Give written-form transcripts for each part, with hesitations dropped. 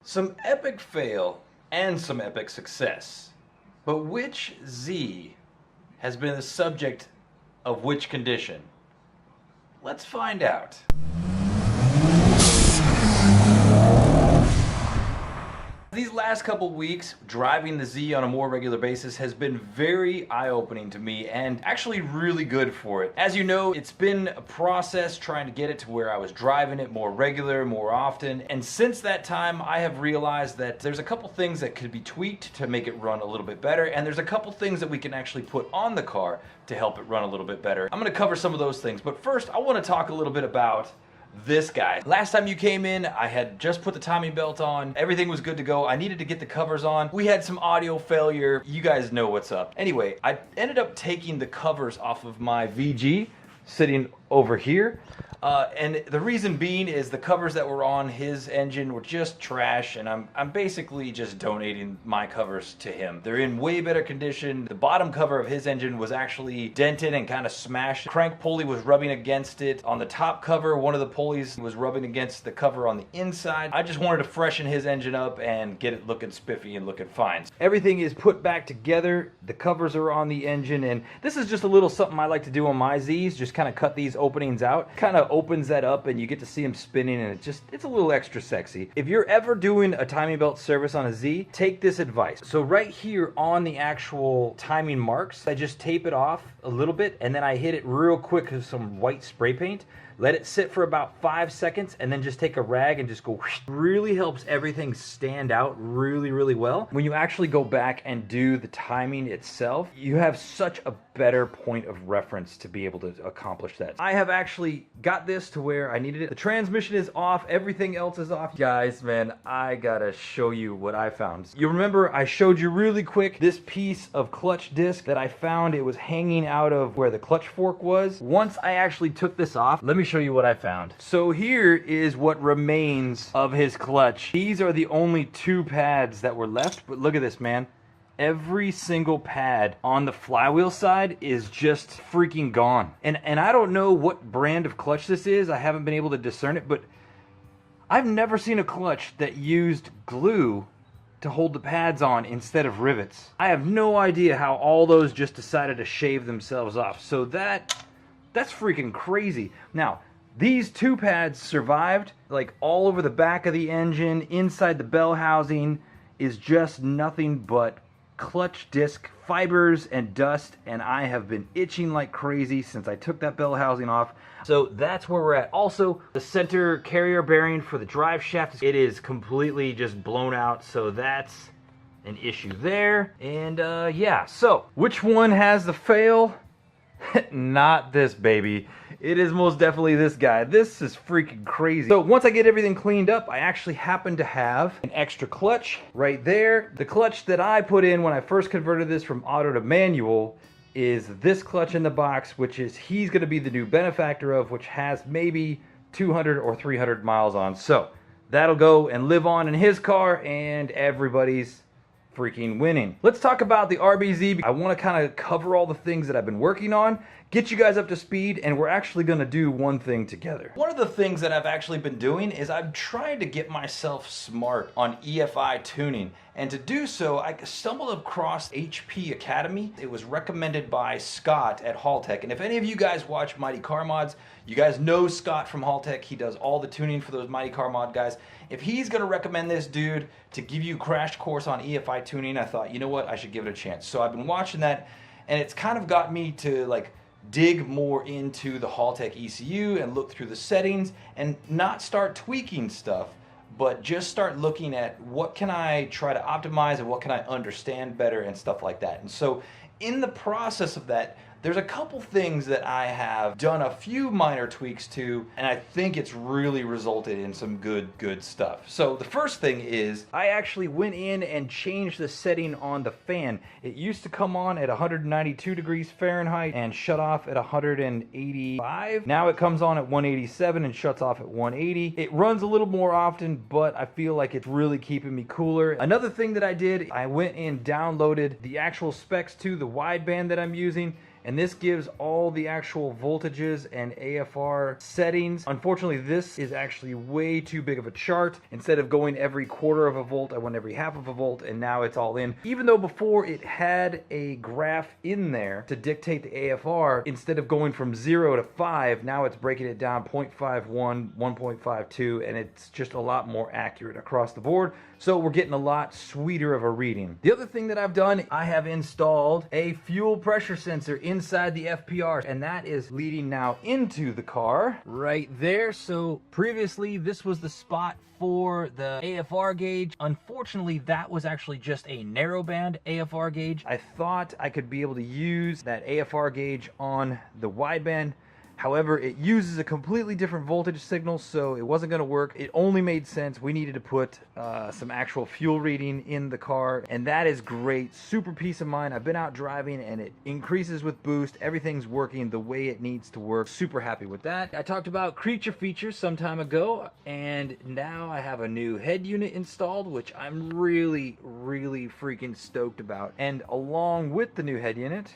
Some epic fail and some epic success. But which Z has been the subject of which condition? Let's find out. These last couple weeks, driving the Z on a more regular basis has been very eye-opening to me and actually really good for it. As you know, it's been a process trying to get it to where I was driving it more regular, more often, and since that time I have realized that there's a couple things that could be tweaked to make it run a little bit better, and there's a couple things that we can actually put on the car to help it run a little bit better. I'm going to cover some of those things, but first I want to talk a little bit about this guy. Last time you came in, I had just put the timing belt on. Everything was good to go. I needed to get the covers on. We had some audio failure. You guys know what's up. Anyway, I ended up taking the covers off of my VG sitting over here. And the reason being is the covers that were on his engine were just trash, and I'm basically just donating my covers to him. They're in way better condition. The bottom cover of his engine was actually dented and kind of smashed. The crank pulley was rubbing against it. On the top cover, one of the pulleys was rubbing against the cover on the inside. I just wanted to freshen his engine up and get it looking spiffy and looking fine. Everything is put back together. The covers are on the engine, and this is just a little something I like to do on my Zs, just kind of cut these openings out. Kind of opens that up and you get to see them spinning, and it's a little extra sexy. If you're ever doing a timing belt service on a Z, take this advice. So right here on the actual timing marks, I just tape it off a little bit and then I hit it real quick with some white spray paint. Let it sit for about 5 seconds and then just take a rag and just go whoosh. Really helps everything stand out really well. When you actually go back and do the timing itself, you have such a better point of reference to be able to accomplish that. I have actually got this to where I needed it. The transmission is off, everything else is off. Guys, man, I gotta show you what I found. You remember I showed you really quick this piece of clutch disc that I found. It was hanging out of where the clutch fork was. Once I actually took this off, let me show you what I found. So here is what remains of his clutch. These are the only 2 pads that were left, but look at this, man. Every single pad on the flywheel side is just freaking gone. And I don't know what brand of clutch this is. I haven't been able to discern it, but I've never seen a clutch that used glue to hold the pads on instead of rivets. I have no idea how all those just decided to shave themselves off. So that's freaking crazy. Now, these 2 pads survived, like all over the back of the engine, inside the bell housing is just nothing but clutch disc fibers and dust, and I have been itching like crazy since I took that bell housing off. So that's where we're at. Also, the center carrier bearing for the drive shaft, it is completely just blown out, so that's an issue there. And yeah, so which one has the fail? Not this baby. It is most definitely this guy. This is freaking crazy. So once I get everything cleaned up, I actually happen to have an extra clutch right there. The clutch that I put in when I first converted this from auto to manual is this clutch in the box, which is he's going to be the new benefactor of, which has maybe 200 or 300 miles on. So that'll go and live on in his car, and everybody's freaking winning. Let's talk about the RBZ. I want to kind of cover all the things that I've been working on, get you guys up to speed, and we're actually going to do one thing together. One of the things that I've actually been doing is I'm trying to get myself smart on EFI tuning. And to do so, I stumbled across HP Academy. It was recommended by Scott at Haltech. And if any of you guys watch Mighty Car Mods, you guys know Scott from Haltech. He does all the tuning for those Mighty Car Mod guys. If he's gonna recommend this dude to give you a crash course on EFI tuning, I thought, you know what, I should give it a chance. So I've been watching that, and it's kind of got me to like dig more into the Haltech ECU and look through the settings and not start tweaking stuff, but just start looking at what can I try to optimize and what can I understand better and stuff like that. And so in the process of that, there's a couple things that I have done a few minor tweaks to, and I think it's really resulted in some good stuff. So the first thing is I actually went in and changed the setting on the fan. It used to come on at 192 degrees Fahrenheit and shut off at 185. Now it comes on at 187 and shuts off at 180. It runs a little more often, but I feel like it's really keeping me cooler. Another thing that I did, I went and downloaded the actual specs to the wideband that I'm using, and this gives all the actual voltages and AFR settings. Unfortunately, this is actually way too big of a chart. Instead of going every quarter of a volt, I went every half of a volt, and now it's all in. Even though before it had a graph in there to dictate the AFR, instead of going from 0 to 5, now it's breaking it down 0.51, 1.52, and it's just a lot more accurate across the board. So we're getting a lot sweeter of a reading. The other thing that I've done, I have installed a fuel pressure sensor inside the FPR, and that is leading now into the car right there. So previously this was the spot for the AFR gauge. Unfortunately, that was actually just a narrowband AFR gauge. I thought I could be able to use that AFR gauge on the wideband. However, it uses a completely different voltage signal, so it wasn't going to work. It only made sense. We needed to put some actual fuel reading in the car, and that is great. Super peace of mind. I've been out driving, and it increases with boost. Everything's working the way it needs to work. Super happy with that. I talked about creature features some time ago, and now I have a new head unit installed, which I'm really, really freaking stoked about. And along with the new head unit,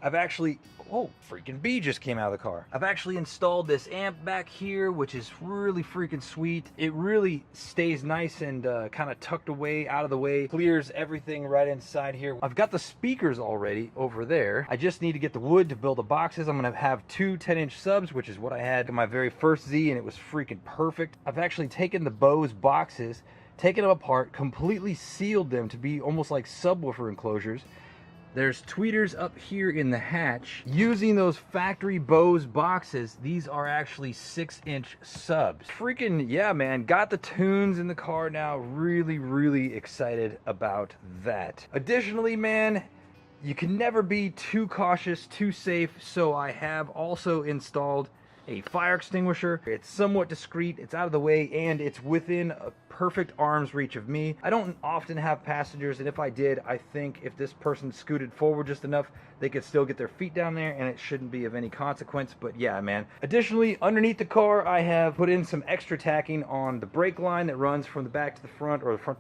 I've actually, oh, freaking bee just came out of the car. I've actually installed this amp back here, which is really freaking sweet. It really stays nice and kind of tucked away, out of the way, clears everything right inside here. I've got the speakers already over there. I just need to get the wood to build the boxes. I'm gonna have two 10-inch subs, which is what I had in my very first Z, and it was freaking perfect. I've actually taken the Bose boxes, taken them apart, completely sealed them to be almost like subwoofer enclosures. There's tweeters up here in the hatch. Using those factory Bose boxes, these are actually 6-inch subs. Freaking, yeah, man, got the tunes in the car now. Really, really excited about that. Additionally, man, you can never be too cautious, too safe, so I have also installed a fire extinguisher. It's somewhat discreet, it's out of the way, and it's within a perfect arm's reach of me. I don't often have passengers, and if I did, I think if this person scooted forward just enough, they could still get their feet down there, and it shouldn't be of any consequence. But yeah, man. Additionally, underneath the car, I have put in some extra tacking on the brake line that runs from the back to the front, or the front,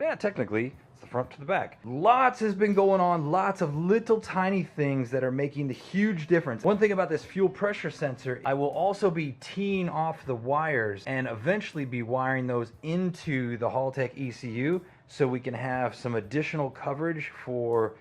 yeah, technically the front to the back. Lots has been going on, lots of little tiny things that are making the huge difference. One thing about this fuel pressure sensor, I will also be teeing off the wires and eventually be wiring those into the Haltech ECU so we can have some additional coverage for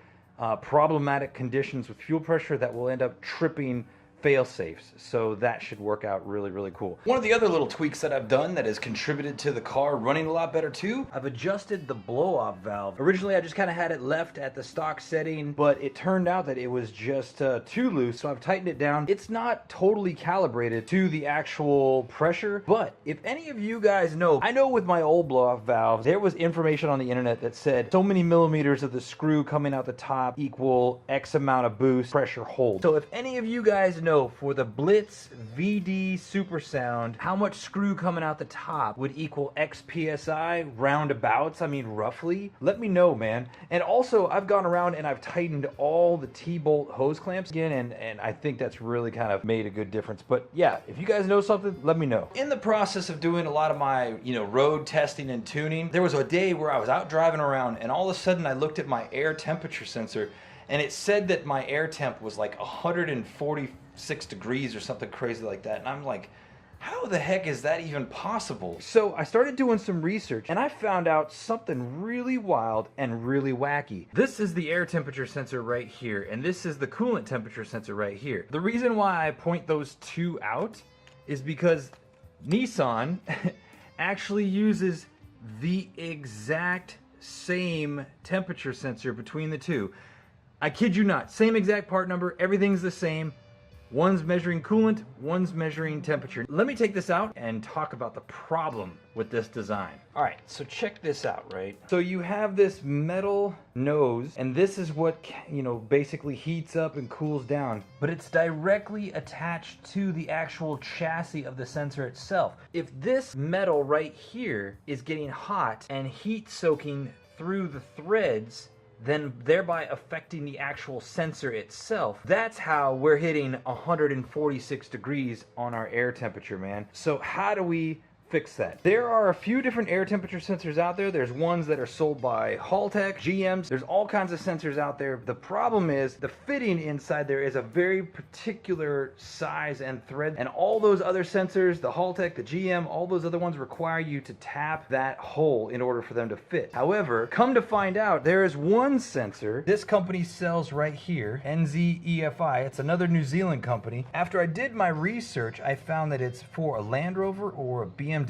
problematic conditions with fuel pressure that will end up tripping fail-safes. So that should work out really, really cool. One of the other little tweaks that I've done that has contributed to the car running a lot better too, I've adjusted the blow-off valve. Originally, I just kind of had it left at the stock setting, but it turned out that it was just too loose, so I've tightened it down. It's not totally calibrated to the actual pressure, but if any of you guys know, I know with my old blow-off valve, there was information on the internet that said so many millimeters of the screw coming out the top equal X amount of boost pressure hold. So if any of you guys know for the Blitz VD Super Sound, how much screw coming out the top would equal X PSI roundabouts, I mean roughly, let me know, man. And also, I've gone around and I've tightened all the T-bolt hose clamps again, and I think that's really kind of made a good difference. But yeah, if you guys know something, let me know. In the process of doing a lot of my, road testing and tuning, there was a day where I was out driving around and all of a sudden I looked at my air temperature sensor and it said that my air temp was like 146 degrees or something crazy like that. And I'm like, how the heck is that even possible? So I started doing some research and I found out something really wild and really wacky. This is the air temperature sensor right here, and this is the coolant temperature sensor right here. The reason why I point those two out is because Nissan actually uses the exact same temperature sensor between the two. I kid you not, same exact part number, everything's the same. One's measuring coolant, one's measuring temperature. Let me take this out and talk about the problem with this design. All right, so check this out, right? So you have this metal nose, and this is what, basically heats up and cools down, but it's directly attached to the actual chassis of the sensor itself. If this metal right here is getting hot and heat soaking through the threads, then thereby affecting the actual sensor itself, that's how we're hitting 146 degrees on our air temperature, man. So how do we fix that. There are a few different air temperature sensors out there. There's ones that are sold by Haltech, GMs. There's all kinds of sensors out there. The problem is the fitting inside there is a very particular size and thread, and all those other sensors, the Haltech, the GM, all those other ones require you to tap that hole in order for them to fit. However, come to find out, there is one sensor this company sells right here, NZEFI. It's another New Zealand company. After I did my research, I found that it's for a Land Rover or a BMW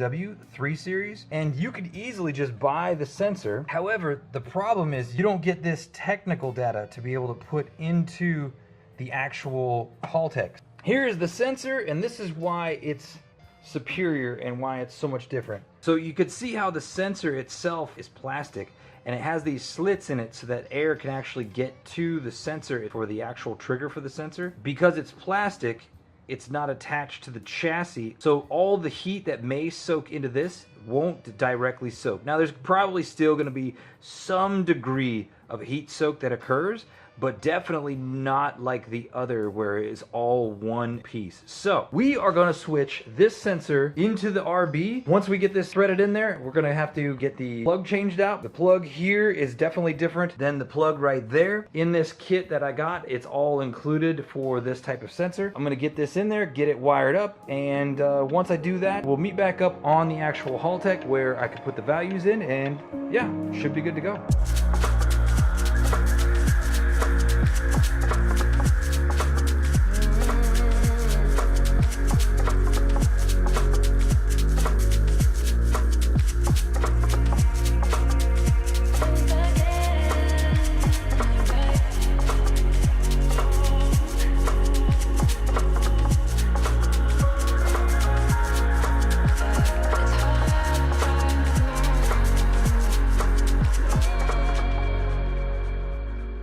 3 Series, and you could easily just buy the sensor. However, the problem is you don't get this technical data to be able to put into the actual Haltech. Here is the sensor, and this is why it's superior and why it's so much different. So you could see how the sensor itself is plastic, and it has these slits in it so that air can actually get to the sensor for the actual trigger for the sensor. Because it's plastic, it's not attached to the chassis, so all the heat that may soak into this won't directly soak. Now there's probably still going to be some degree of heat soak that occurs, but definitely not like the other where it is all one piece. So we are going to switch this sensor into the RB. Once we get this threaded in there, we're going to have to get the plug changed out. The plug here is definitely different than the plug right there. In this kit that I got, it's all included for this type of sensor. I'm going to get this in there, get it wired up, and once I do that, we'll meet back up on the actual Haltech where I can put the values in, and yeah, should be good to go.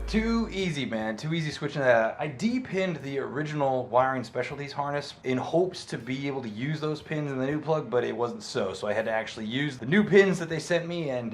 Too easy, man. Too easy switching that. I de-pinned the original Wiring Specialties harness in hopes to be able to use those pins in the new plug, but it wasn't so. So I had to actually use the new pins that they sent me, and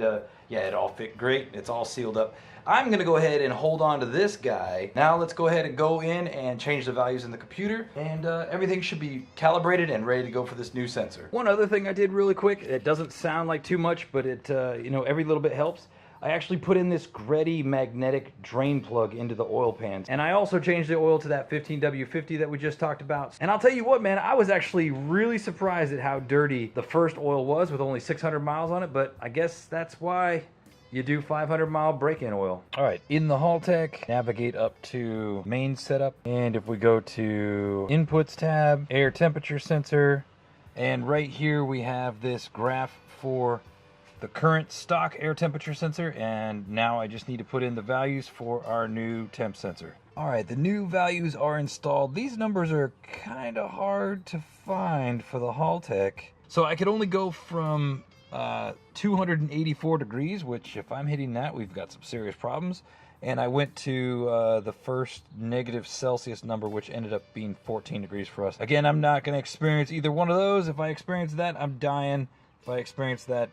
yeah, it all fit great. It's all sealed up. I'm gonna go ahead and hold on to this guy. Now let's go ahead and go in and change the values in the computer, and everything should be calibrated and ready to go for this new sensor. One other thing I did really quick, it doesn't sound like too much, but it, you know, every little bit helps. I actually put in this Greddy magnetic drain plug into the oil pans. And I also changed the oil to that 15W50 that we just talked about. And I'll tell you what, man, I was actually really surprised at how dirty the first oil was with only 600 miles on it, but I guess that's why you do 500-mile break-in oil. All right, in the Haltech, navigate up to main setup. And if we go to inputs tab, air temperature sensor, and right here we have this graph for the current stock air temperature sensor, and now I just need to put in the values for our new temp sensor. All right, the new values are installed. These numbers are kind of hard to find for the Haltech. So I could only go from 284 degrees, which if I'm hitting that, we've got some serious problems. And I went to the first negative Celsius number, which ended up being 14 degrees for us. Again, I'm not gonna experience either one of those. If I experience that, I'm dying. If I experience that,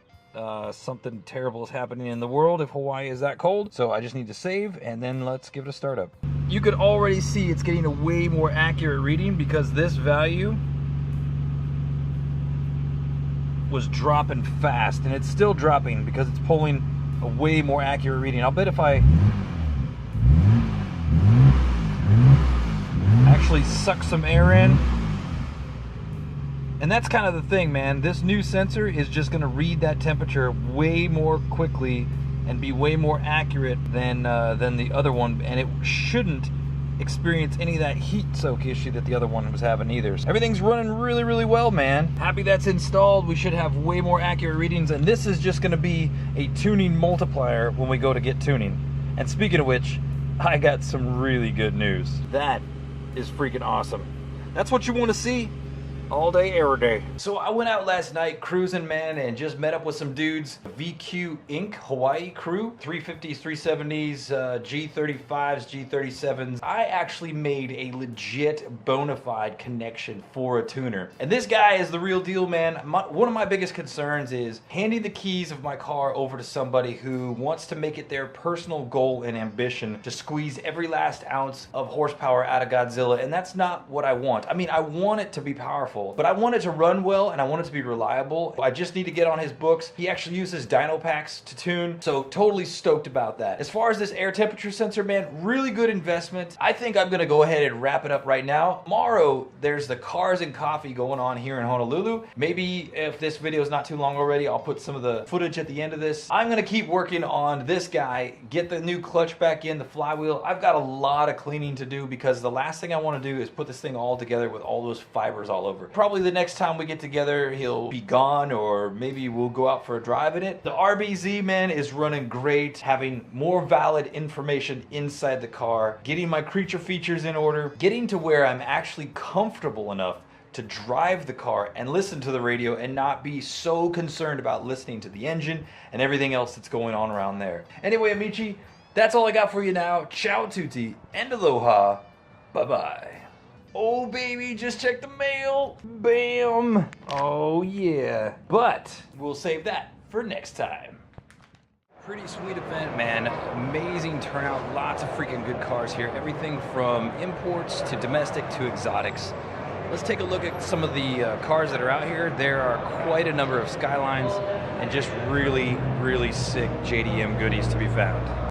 something terrible is happening in the world if Hawaii is that cold. So I just need to save, and then let's give it a startup. You could already see it's getting a way more accurate reading because this value was dropping fast, and it's still dropping because it's pulling a way more accurate reading. I'll bet if I actually suck some air in. And that's kind of the thing, man. This new sensor is just going to read that temperature way more quickly and be way more accurate than the other one, and it shouldn't experience any of that heat soak issue that the other one was having either. So everything's running really, really well, man. Happy that's installed. We should have way more accurate readings, and this is just going to be a tuning multiplier when we go to get tuning. And speaking of which, I got some really good news. That is freaking awesome. That's what you want to see all day, every day. So I went out last night cruising, man, and just met up with some dudes. VQ Inc. Hawaii crew, 350s, 370s, G35s, G37s. I actually made a legit bona fide connection for a tuner. And this guy is the real deal, man. One of my biggest concerns is handing the keys of my car over to somebody who wants to make it their personal goal and ambition to squeeze every last ounce of horsepower out of Godzilla, and that's not what I want. I mean, I want it to be powerful, vehicle, but I want it to run well and I want it to be reliable. I just need to get on his books. He actually uses dyno packs to tune, so totally stoked about that. As far as this air temperature sensor, man, really good investment. I think I'm gonna go ahead and wrap it up right now. Tomorrow, there's the Cars and Coffee going on here in Honolulu. Maybe if this video is not too long already, I'll put some of the footage at the end of this. I'm gonna keep working on this guy, get the new clutch back in, the flywheel. I've got a lot of cleaning to do because the last thing I wanna do is put this thing all together with all those fibers all over. Probably the next time we get together, he'll be gone, or maybe we'll go out for a drive in it. The RBZ, man, is running great, having more valid information inside the car, getting my creature features in order, getting to where I'm actually comfortable enough to drive the car and listen to the radio and not be so concerned about listening to the engine and everything else that's going on around there. Anyway, amici, that's all I got for you now. Ciao tutti and aloha. Bye-bye. Oh, baby, just check the mail. Bam. Oh, yeah. But we'll save that for next time. Pretty sweet event, man. Amazing turnout. Lots of freaking good cars here. Everything from imports to domestic to exotics. Let's take a look at some of the cars that are out here. There are quite a number of Skylines and just really, really sick JDM goodies to be found.